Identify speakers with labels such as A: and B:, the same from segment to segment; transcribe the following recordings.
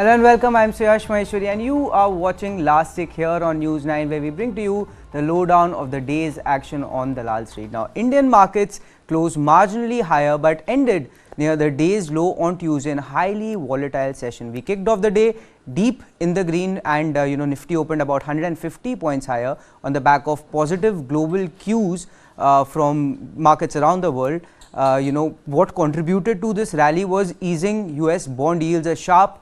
A: Hello and welcome, I'm Suyash Maheshwari and you are watching Last Tick here on News9, where we bring to you the lowdown of the day's action on Dalal Street. Now, Indian markets closed marginally higher but ended near the day's low on Tuesday in a highly volatile session. We kicked off the day deep in the green and Nifty opened about 150 points higher on the back of positive global cues from markets around the world. What contributed to this rally was easing US bond yields, a sharp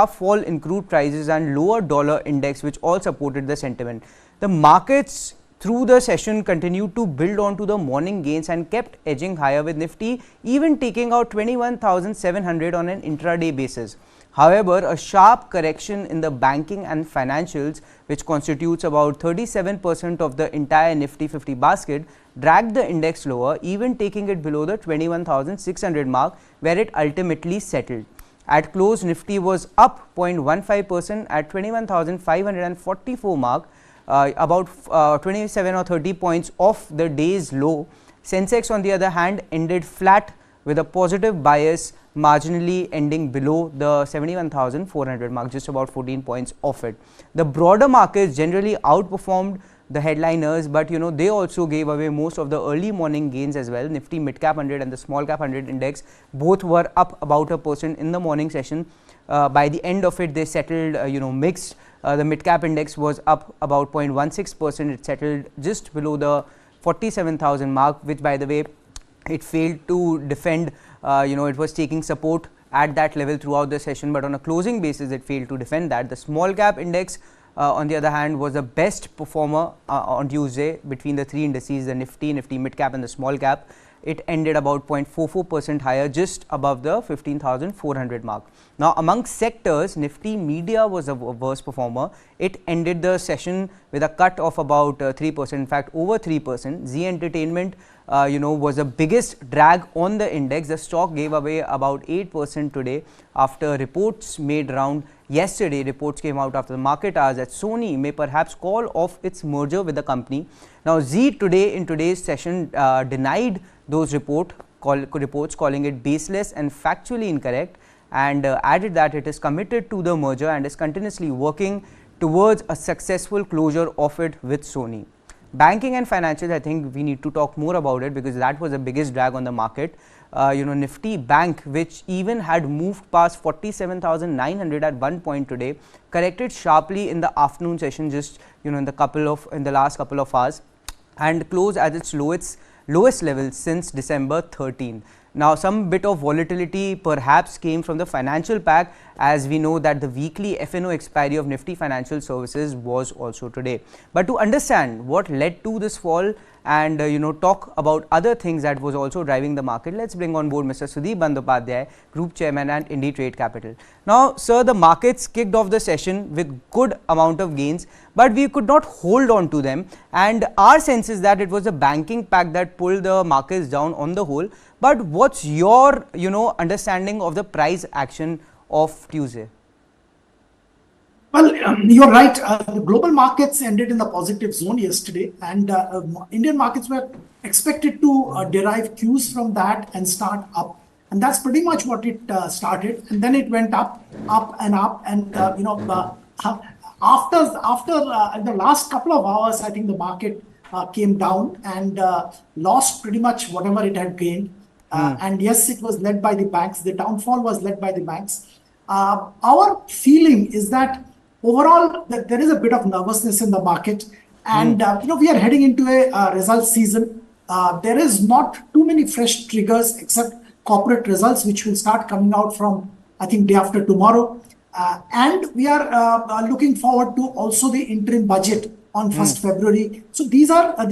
A: fall in crude prices and lower dollar index, which all supported the sentiment. The markets through the session continued to build on to the morning gains and kept edging higher, with Nifty even taking out 21,700 on an intraday basis. However, a sharp correction in the banking and financials, which constitutes about 37% of the entire Nifty 50 basket, dragged the index lower, even taking it below the 21,600 mark, where it ultimately settled. At close, Nifty was up 0.15% at 21,544 mark, about 27 or 30 points off the day's low. Sensex, on the other hand, ended flat with a positive bias, marginally ending below the 71,400 mark, just about 14 points off it. The broader markets generally outperformed the headliners, but they also gave away most of the early morning gains as well. Nifty mid cap 100 and the small cap 100 index both were up about 1% in the morning session. By the end of it, they settled mixed. The mid cap index was up about 0.16%. It settled just below the 47,000 mark, which, by the way, it failed to defend. It was taking support at that level throughout the session, but on a closing basis it failed to defend that. The small cap index on the other hand was the best performer on Tuesday between the three indices, the Nifty mid cap and the small cap. It ended about 0.44% higher, just above the 15,400 mark. Now, amongst sectors, Nifty Media was the worst performer. It ended the session with a cut of about 3%, in fact over 3%. Zee Entertainment was the biggest drag on the index. The stock gave away about 8% today after reports made round yesterday. Reports came out after the market hours that Sony may perhaps call off its merger with the company. Now, Zee today in today's session denied those reports, calling it baseless and factually incorrect, and added that it is committed to the merger and is continuously working towards a successful closure of it with Sony. Banking and financials, I think we need to talk more about it because that was the biggest drag on the market. Nifty Bank, which even had moved past 47,900 at one point today, corrected sharply in the afternoon session, just in the last couple of hours, and closed at its lowest level since December 13. Now, some bit of volatility perhaps came from the financial pack, as we know that the weekly F&O expiry of Nifty Financial Services was also today. But to understand what led to this fall and talk about other things that was also driving the market, let's bring on board Mr. Sudeep Bandyopadhyay, Group Chairman at IndiTrade Capital. Now, sir, the markets kicked off the session with good amount of gains, but we could not hold on to them, and our sense is that it was the banking pack that pulled the markets down on the whole. But what's your understanding of the price action of Tuesday?
B: Well, you're right. The global markets ended in the positive zone yesterday, and Indian markets were expected to derive cues from that and start up. And that's pretty much what it started. And then it went up and up. And, after the last couple of hours, I think the market came down and lost pretty much whatever it had gained. And yes, it was led by the banks. The downfall was led by the banks. Our feeling is that overall, there is a bit of nervousness in the market, and we are heading into a results season. There is not too many fresh triggers except corporate results, which will start coming out from, I think, day after tomorrow. And we are looking forward to also the interim budget on 1st February. So these are a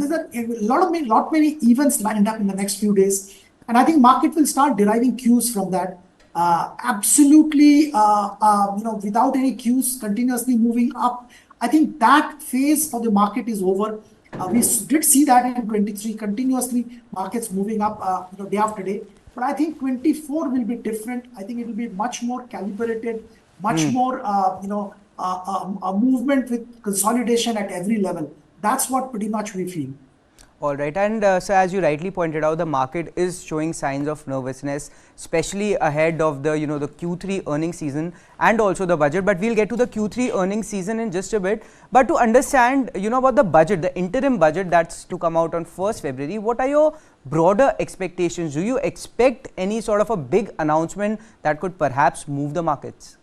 B: lot many events lined up in the next few days, and I think market will start deriving cues from that. Absolutely, without any cues, continuously moving up. I think that phase for the market is over. We did see that in 23, continuously markets moving up, day after day. But I think 24 will be different. I think it will be much more calibrated, much more, a movement with consolidation at every level. That's what pretty much we feel.
A: All right, and so as you rightly pointed out, the market is showing signs of nervousness, especially ahead of the the Q3 earnings season and also the budget. But we'll get to the Q3 earnings season in just a bit. But to understand about the budget, the interim budget that's to come out on 1st February, what are your broader expectations? Do you expect any sort of a big announcement that could perhaps move the markets?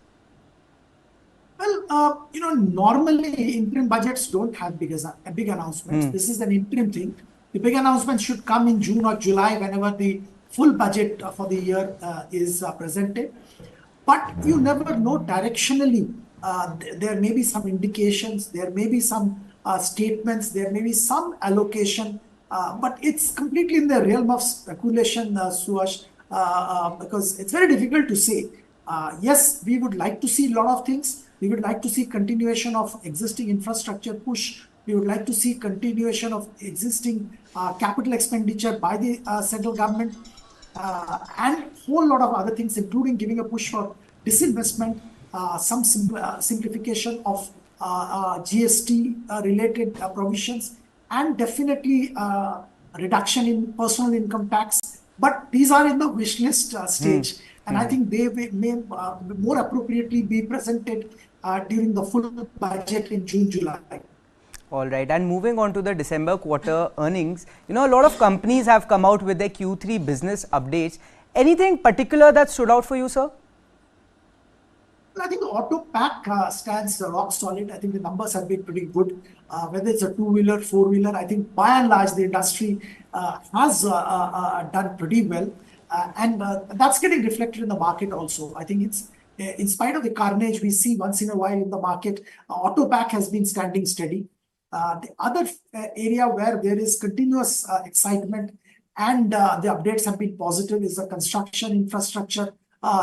B: Well, normally interim budgets don't have big announcements. This is an interim thing. The big announcement should come in June or July whenever the full budget for the year is presented. But you never know directionally. There may be some indications, there may be some statements, there may be some allocation, but it's completely in the realm of speculation, Suhash, because it's very difficult to say. Yes, we would like to see a lot of things. We would like to see continuation of existing infrastructure push. We would like to see continuation of existing capital expenditure by the central government and a whole lot of other things, including giving a push for disinvestment, some simplification of GST related provisions, and definitely reduction in personal income tax. But these are in the wish list stage. And I think they may more appropriately be presented during the full budget in June, July.
A: All right, and moving on to the December quarter earnings, a lot of companies have come out with their Q3 business updates. Anything particular that stood out for you, sir?
B: Well, I think the auto pack stands rock solid. I think the numbers have been pretty good. Whether it's a two-wheeler, four-wheeler, I think by and large the industry has done pretty well. And that's getting reflected in the market also. I think it's, in spite of the carnage we see once in a while in the market, auto pack has been standing steady. The other area where there is continuous excitement and the updates have been positive is the construction infrastructure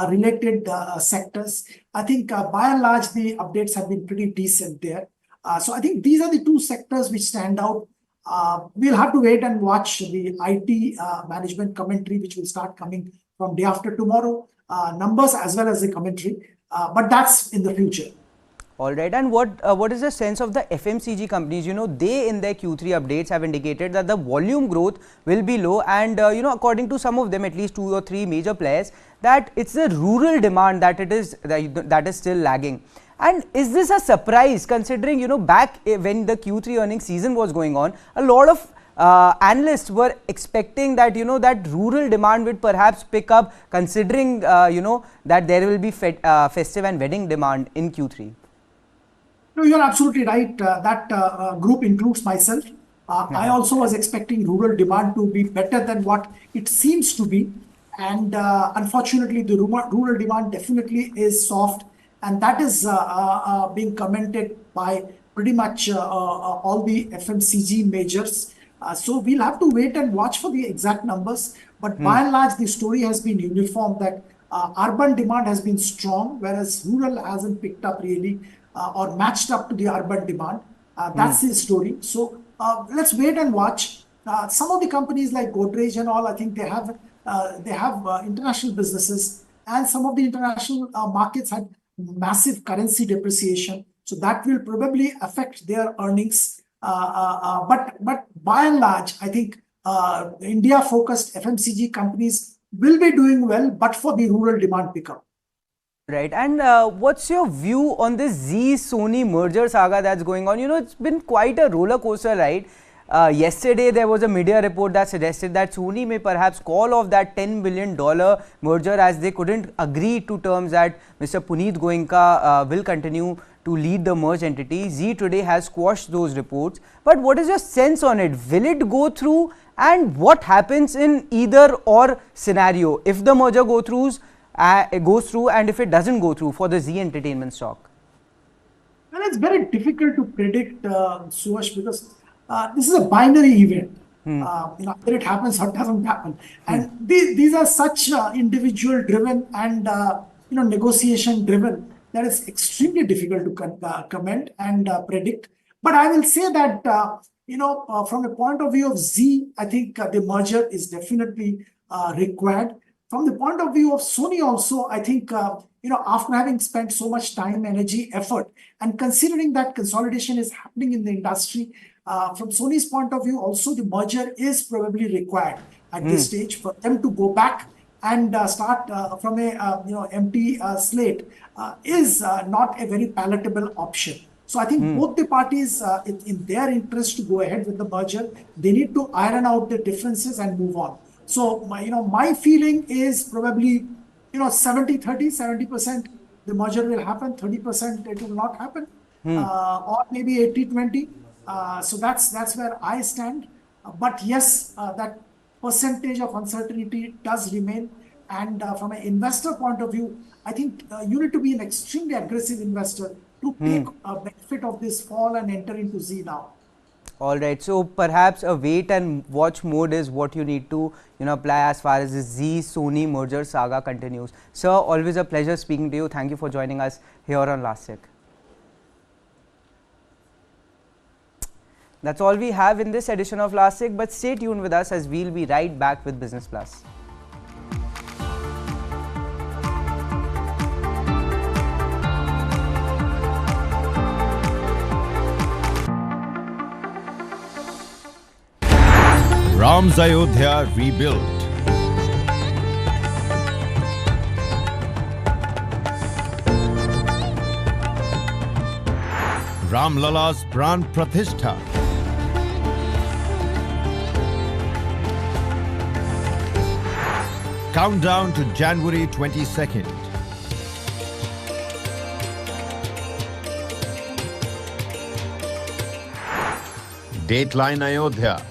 B: related sectors. I think by and large the updates have been pretty decent there. So I think these are the two sectors which stand out. We'll have to wait and watch the IT management commentary, which will start coming from day after tomorrow, numbers as well as the commentary, but that's in the future.
A: All right, and what is the sense of the FMCG companies? They in their Q3 updates have indicated that the volume growth will be low, and according to some of them, at least 2 or 3 major players, that it's the rural demand that is still lagging. And is this a surprise considering, back when the Q3 earnings season was going on, a lot of analysts were expecting that, that rural demand would perhaps pick up considering, that there will be festive and wedding demand in Q3?
B: No, you're absolutely right. That group includes myself. I also was expecting rural demand to be better than what it seems to be. And unfortunately, the rural demand definitely is soft. And that is being commented by pretty much all the FMCG majors. So we'll have to wait and watch for the exact numbers. But by and large, the story has been uniform that urban demand has been strong, whereas rural hasn't picked up really or matched up to the urban demand. That's the story. So let's wait and watch. Some of the companies like Godrej and all, I think they have international businesses, and some of the international markets had massive currency depreciation, so that will probably affect their earnings. But by and large, I think India-focused FMCG companies will be doing well, but for the rural demand pickup.
A: Right, and what's your view on this Zee-Sony merger saga that's going on? It's been quite a roller coaster ride. Yesterday, there was a media report that suggested that Sony may perhaps call off that $10 billion merger as they couldn't agree to terms that Mr. Puneet Goenka will continue to lead the merged entity. Zee today has squashed those reports. But what is your sense on it? Will it go through? And what happens in either or scenario if the merger goes through and if it doesn't go through for the Zee Entertainment stock?
B: Well, it's very difficult to predict, Suhash, because this is a binary event. Either it happens or it doesn't happen. And these are such individual driven and negotiation driven that it's extremely difficult to comment and predict. But I will say that from the point of view of Zee, I think the merger is definitely required. From the point of view of Sony also, I think after having spent so much time, energy, effort, and considering that consolidation is happening in the industry, From Sony's point of view, also the merger is probably required at this stage for them to go back and start from a empty slate is not a very palatable option. So I think both the parties, in their interest to go ahead with the merger, they need to iron out the differences and move on. So my feeling is probably 70-30, 70% the merger will happen, 30% it will not happen, or maybe 80-20. So that's where I stand. But yes, that percentage of uncertainty does remain. And from an investor point of view, I think you need to be an extremely aggressive investor to take a benefit of this fall and enter into Z now.
A: All right, so perhaps a wait and watch mode is what you need to apply as far as the Z Sony merger saga continues. Sir, always a pleasure speaking to you. Thank you for joining us here on Last Check. That's all we have in this edition of Last Check, but stay tuned with us as we'll be right back with Business Plus.
C: Ram's Ayodhya rebuilt. Ram Lala's Pran Pratishtha. Countdown to January 22nd. Dateline Ayodhya.